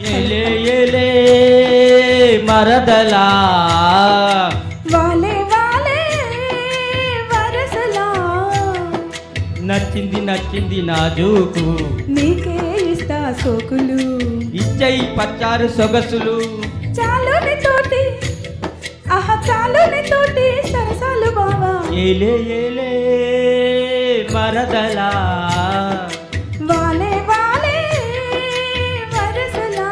ఏలే ఏలే మరదలా వాలే వాలే వరసలా నచ్చింది నచ్చింది నాజూకు నీకే ఇస్తా సోకులు ఇచ్చై పచ్చారు సొగసులు చాలుని తోటి ఆహా చాలుని తోటి సరసాలు బావా ఏలే ఏలే మరదలా వాలే వాలే వరసలా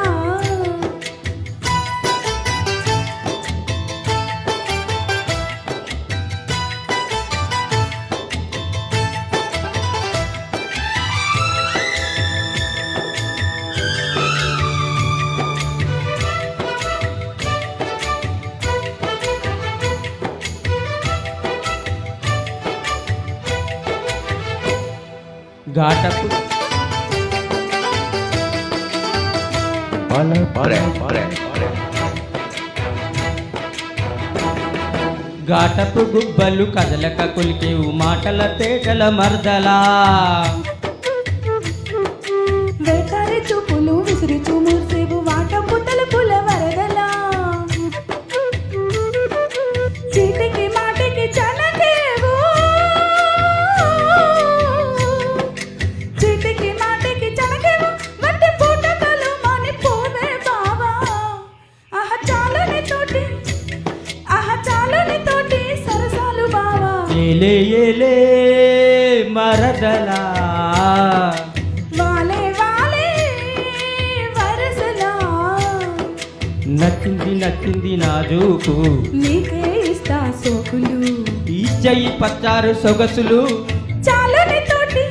ఘాటపు ఘాటపు గుబ్బలు కదలక కొలికేవు మాటల తేటల మర్దలా వేటారి చూపులు విసిరిచు మూసేవు వాటపు తలుపుల వరదలా చీటికి మాటికి చనకేవు చీటికి మాటికి చనకేవు మట్టి పూటకలు మాని పోవే బావా ఆహ చాలుని తోటి ఆహ చాలుని తోటి సరసాలు బావా ఏలే ఏలే మరదలా వాలే వాలే వరసలా నచ్చింది నచ్చింది నాజూకు నీకే ఇస్తా సోకులు ఇచ్చై పచ్చారు సొగసులు చాలుని తోటి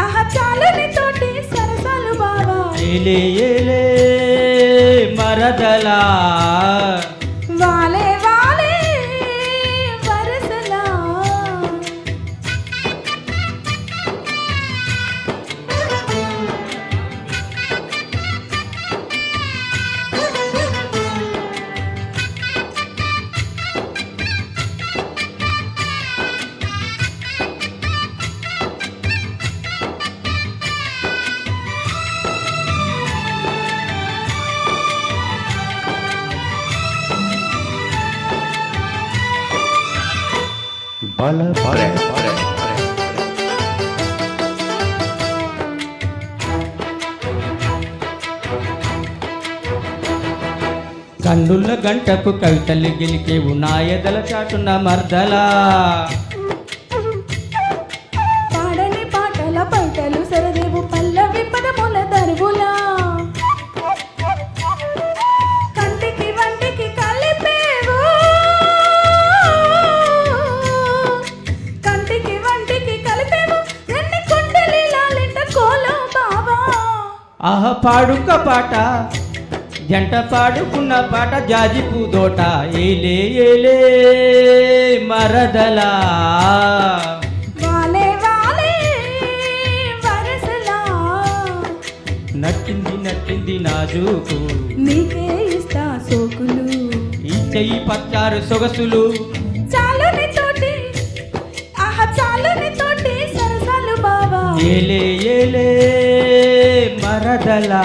ఆహా చాలుని తోటి సరసాలు బావా ఏలే ఏలే మరదలా వాలే వాలే వరసలా కన్నుల గంటకు కవితలు గెలికేవు నాయదల చాటున్న మర్దలా పాడని పాటల పైటలు సరదేవు పల్లవి పదముల దరువులా కంటికి వంటికి కలిపేవు కంటికి వంటికి కలిపేవు ఎన్ని కుండలి లాలిట కోలో బావా ఆహ పాడుక పాట జంట పాడుకున్న పాట జాజి పూదోట ఏలే ఏలే మరదలా వాలే వాలే వరసలా నచ్చింది నచ్చింది నాజూకు నీకే ఇస్తా సోకులు ఈ చెయ్యి పచ్చారు సొగసులు చాలుని తోటి ఆహా చాలుని తోటి సరసాలు బావా ఏలే ఏలే మరదలా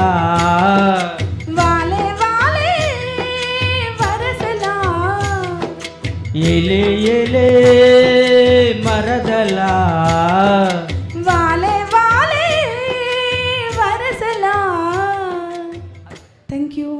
వాలే వాలే వరసలా ఏలే ఏలే మరదలా వాలే వాలే వరసలా థ్యాంక్ యూ